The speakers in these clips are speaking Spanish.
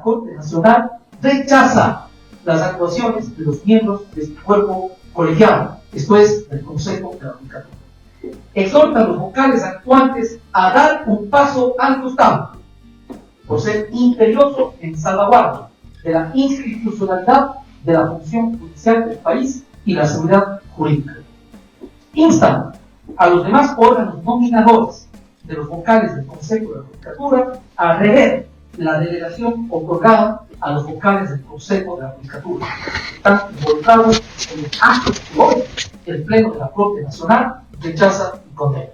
Corte Nacional rechaza las actuaciones de los miembros de este cuerpo colegiado, esto es, del Consejo de la Judicatura. Exhorta a los vocales actuantes a dar un paso al costado, por ser imperioso en salvaguardia de la institucionalidad de la función judicial del país y la seguridad jurídica. Instan a los demás órganos nominadores de los vocales del Consejo de la Judicatura a rever la delegación otorgada a los vocales del Consejo de la Judicatura, que están involucrados en los actos que hoy el Pleno de la Corte Nacional rechaza y condena.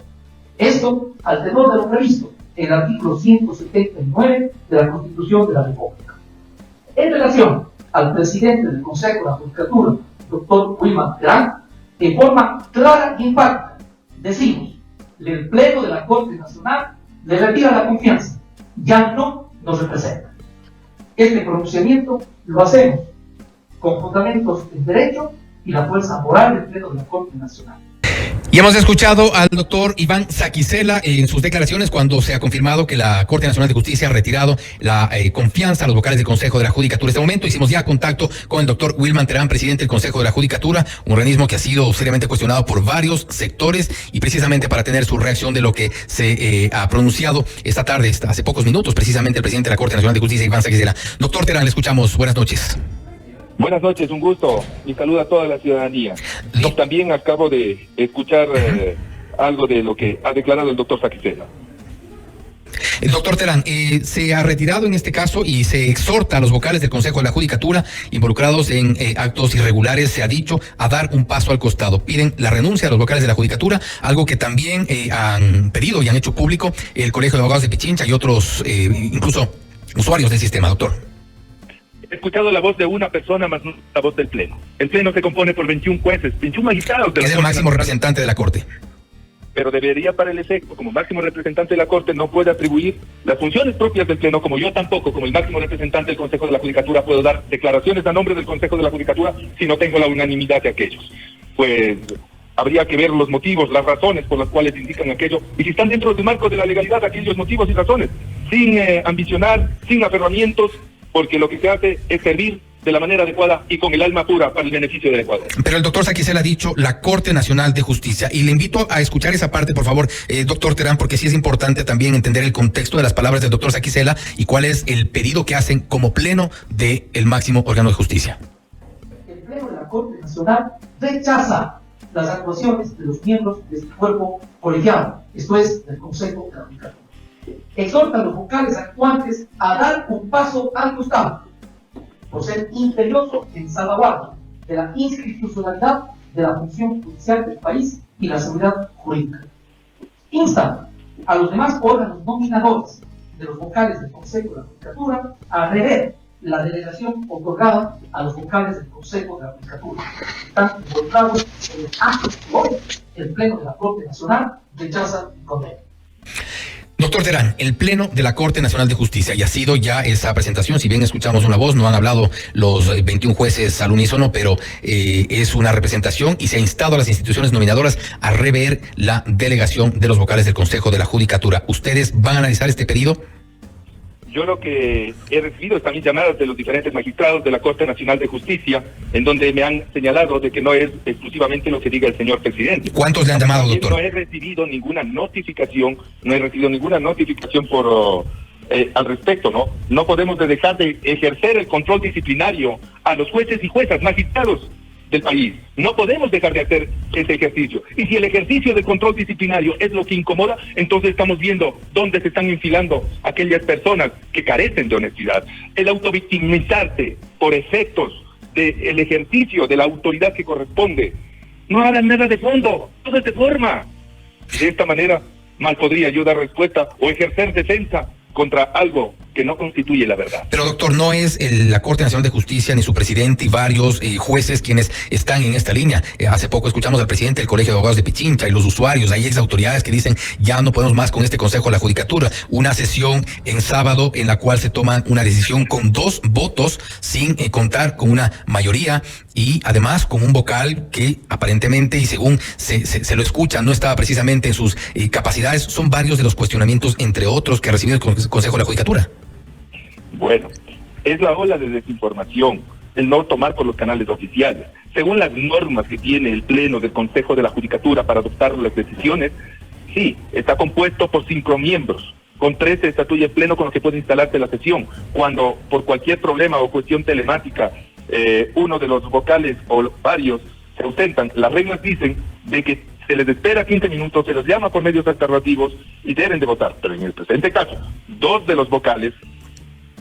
Esto al tenor de lo previsto en el artículo 179 de la Constitución de la República. En relación al presidente del Consejo de la Judicatura, doctor Wilman Terán, de forma clara y enfática, decimos, el Pleno de la Corte Nacional le retira la confianza, ya no nos representa. Este pronunciamiento lo hacemos con fundamentos en derecho y la fuerza moral del Pleno de la Corte Nacional. Y hemos escuchado al doctor Iván Saquicela en sus declaraciones cuando se ha confirmado que la Corte Nacional de Justicia ha retirado la confianza a los vocales del Consejo de la Judicatura. En este momento hicimos ya contacto con el doctor Wilman Terán, presidente del Consejo de la Judicatura, un organismo que ha sido seriamente cuestionado por varios sectores, y precisamente para tener su reacción de lo que se ha pronunciado esta tarde, hace pocos minutos, precisamente el presidente de la Corte Nacional de Justicia, Iván Saquicela. Doctor Terán, le escuchamos. Buenas noches. Buenas noches, un gusto y saludo a toda la ciudadanía. Y también acabo de escuchar algo de lo que ha declarado el doctor Saquicela. Doctor Terán, se ha retirado en este caso y se exhorta a los vocales del Consejo de la Judicatura involucrados en actos irregulares, se ha dicho, a dar un paso al costado. Piden la renuncia a los vocales de la Judicatura, algo que también han pedido y han hecho público el Colegio de Abogados de Pichincha y otros, incluso usuarios del sistema, doctor. He escuchado la voz de una persona más no la voz del Pleno. El Pleno se compone por 21 jueces, 21 magistrados de la Corte. Es el máximo representante de la Corte. Pero debería, para el efecto, como máximo representante de la Corte, no puede atribuir las funciones propias del Pleno, como yo tampoco, como el máximo representante del Consejo de la Judicatura, puedo dar declaraciones a nombre del Consejo de la Judicatura si no tengo la unanimidad de aquellos. Pues habría que ver los motivos, las razones por las cuales indican aquello, y si están dentro del marco de la legalidad aquellos motivos y razones, sin ambicionar, sin aferramientos, porque lo que se hace es servir de la manera adecuada y con el alma pura para el beneficio del Ecuador. Pero el doctor Saquicela ha dicho la Corte Nacional de Justicia, y le invito a escuchar esa parte, por favor, doctor Terán, porque sí es importante también entender el contexto de las palabras del doctor Saquicela y cuál es el pedido que hacen como pleno del máximo órgano de justicia. El Pleno de la Corte Nacional rechaza las actuaciones de los miembros de este cuerpo colegiado, esto es, del Consejo de la Judicatura. Exhorta a los vocales actuantes a dar un paso al costado, por ser imperioso en salvaguardia de la institucionalidad de la función judicial del país y la seguridad jurídica. Instan a los demás órganos nominadores de los vocales del Consejo de la Judicatura a rever la delegación otorgada a los vocales del Consejo de la Judicatura, que están involucrados en los actos que hoy el Pleno de la Corte Nacional rechaza y condena. Doctor Terán, el Pleno de la Corte Nacional de Justicia, y ha sido ya esa presentación, si bien escuchamos una voz, no han hablado los 21 jueces al unísono, pero es una representación y se ha instado a las instituciones nominadoras a rever la delegación de los vocales del Consejo de la Judicatura. ¿Ustedes van a analizar este pedido? Yo lo que he recibido es también llamadas de los diferentes magistrados de la Corte Nacional de Justicia, en donde me han señalado de que no es exclusivamente lo que diga el señor presidente. ¿Cuántos le han llamado, doctor? No he recibido ninguna notificación, por al respecto, ¿no? No podemos dejar de ejercer el control disciplinario a los jueces y juezas, magistrados del país. No podemos dejar de hacer ese ejercicio. Y si el ejercicio de control disciplinario es lo que incomoda, entonces estamos viendo dónde se están infilando aquellas personas que carecen de honestidad. El autovictimizarse por efectos del ejercicio de la autoridad que corresponde. No hagan nada de fondo, todo es de forma. De esta manera, mal podría yo dar respuesta o ejercer defensa contra algo que no constituye la verdad. Pero doctor, no es la Corte Nacional de Justicia ni su presidente y varios jueces quienes están en esta línea. Hace poco escuchamos al presidente del Colegio de Abogados de Pichincha y los usuarios, hay ex autoridades que dicen ya no podemos más con este Consejo de la Judicatura. Una sesión en sábado en la cual se toma una decisión con 2 votos sin contar con una mayoría y además con un vocal que aparentemente y según se lo escucha no estaba precisamente en sus capacidades. Son varios de los cuestionamientos, entre otros, que ha recibido el Consejo de la Judicatura. Bueno, Es la ola de desinformación, el no tomar por los canales oficiales. Según las normas que tiene el Pleno del Consejo de la Judicatura para adoptar las decisiones, sí, está compuesto por 5 miembros. Con 13 estatuye el Pleno con lo que puede instalarse la sesión. Cuando por cualquier problema o cuestión telemática uno de los vocales o varios se ausentan, las reglas dicen de que se les espera 15 minutos, se les llama por medios alternativos y deben de votar. Pero en el presente caso, 2 de los vocales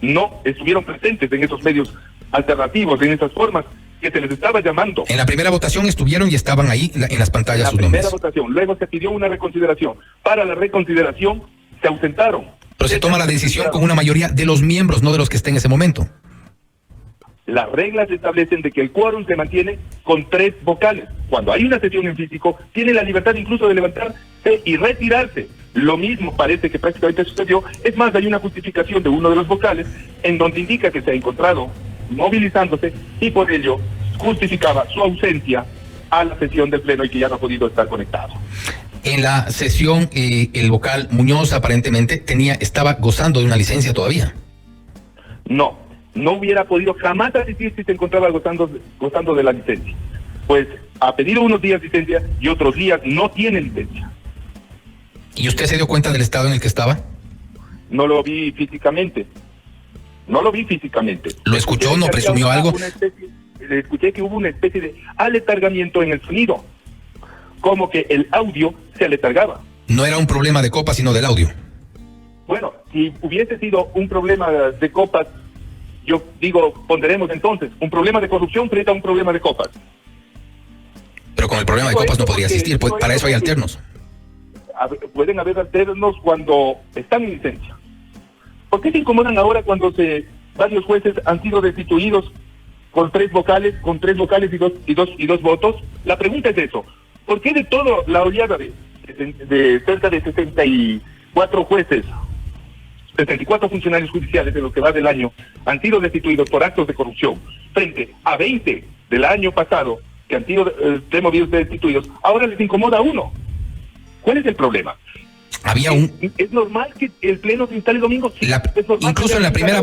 no estuvieron presentes en esos medios alternativos, en esas formas que se les estaba llamando. En la primera votación estuvieron y estaban ahí en las pantallas sus nombres. En la primera votación, luego se pidió una reconsideración. Para la reconsideración se ausentaron. Pero se toma la decisión con una mayoría de los miembros, no de los que estén en ese momento. Las reglas establecen de que el quórum se mantiene con 3 vocales. Cuando hay una sesión en físico, tiene la libertad incluso de levantarse y retirarse. Lo mismo parece que prácticamente sucedió. Es más, hay una justificación de uno de los vocales en donde indica que se ha encontrado movilizándose y por ello justificaba su ausencia a la sesión del Pleno y que ya no ha podido estar conectado. En la sesión, el vocal Muñoz aparentemente estaba gozando de una licencia todavía. No hubiera podido jamás asistir si se encontraba gozando de la licencia. Pues ha pedido unos días licencia y otros días no tiene licencia. ¿Y usted se dio cuenta del estado en el que estaba? No lo vi físicamente. ¿Lo escuchó? ¿No presumió algo? Escuché que hubo una especie de aletargamiento en el sonido. Como que el audio se aletargaba. No era un problema de copas, sino del audio. Bueno, si hubiese sido un problema de copas, yo digo, ponderemos entonces, un problema de corrupción frente a un problema de copas. Pero con el problema de copas no podría asistir, pues para eso hay alternos. Pueden haber alternos cuando están en licencia. ¿Por qué se incomodan ahora cuando varios jueces han sido destituidos con 3 vocales y dos votos? La pregunta es eso. ¿Por qué de toda la oleada de cerca de 64 jueces, 74 funcionarios judiciales de lo que va del año han sido destituidos por actos de corrupción, frente a 20 del año pasado que han sido removidos destituidos, ahora les incomoda a uno? ¿Cuál es el problema? ¿Es normal que el Pleno se instale domingo? Sí, incluso en la primera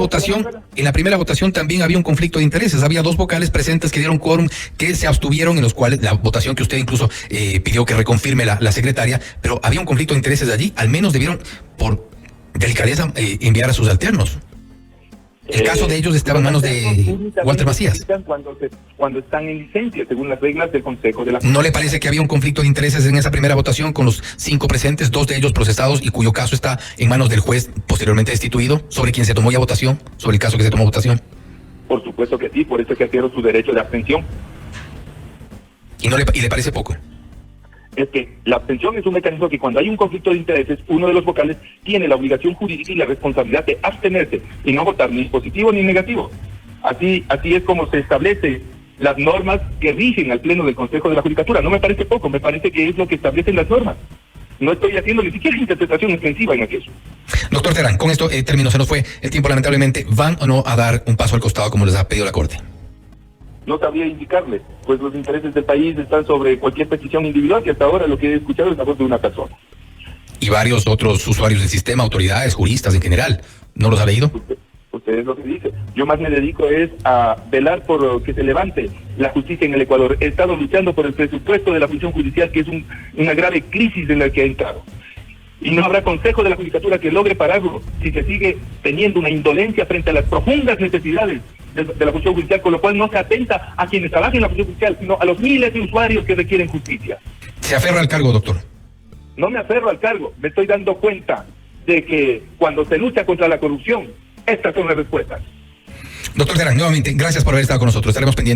votación también había un conflicto de intereses. Había 2 vocales presentes que dieron quórum, que se abstuvieron, en los cuales la votación que usted incluso pidió que reconfirme la secretaria, pero había un conflicto de intereses de allí. Al menos debieron, por delicadeza, enviar a sus alternos. El caso de ellos estaba en manos de Walter Macías. Cuando están en licencia, según las reglas del Consejo de la... ¿No le parece que había un conflicto de intereses en esa primera votación con los 5 presentes, 2 de ellos procesados y cuyo caso está en manos del juez posteriormente destituido, sobre quien se tomó ya votación, sobre el caso que se tomó votación? Por supuesto que sí, por eso es que adquiero su derecho de abstención. ¿Y le parece poco? Es que la abstención es un mecanismo que cuando hay un conflicto de intereses, uno de los vocales tiene la obligación jurídica y la responsabilidad de abstenerse y no votar ni positivo ni negativo. Así es como se establece las normas que rigen al Pleno del Consejo de la Judicatura. No me parece poco, me parece que es lo que establecen las normas. No estoy haciendo ni siquiera interpretación extensiva en aquello. Doctor Terán, con esto termino, se nos fue el tiempo lamentablemente. ¿Van o no a dar un paso al costado como les ha pedido la Corte? No sabría indicarle, pues los intereses del país están sobre cualquier petición individual, que hasta ahora lo que he escuchado es la voz de una persona. Y varios otros usuarios del sistema, autoridades, juristas en general, ¿no los ha leído? Usted es lo que dice. Yo más me dedico es a velar por que se levante la justicia en el Ecuador. He estado luchando por el presupuesto de la función judicial, que es una grave crisis en la que ha entrado. Y no habrá consejo de la judicatura que logre pararlo si se sigue teniendo una indolencia frente a las profundas necesidades de la función judicial, con lo cual no se atenta a quienes trabajan en la función judicial, sino a los miles de usuarios que requieren justicia. ¿Se aferra al cargo, doctor? No me aferro al cargo, me estoy dando cuenta de que cuando se lucha contra la corrupción, estas son las respuestas. Doctor Terán, nuevamente, gracias por haber estado con nosotros. Estaremos pendientes.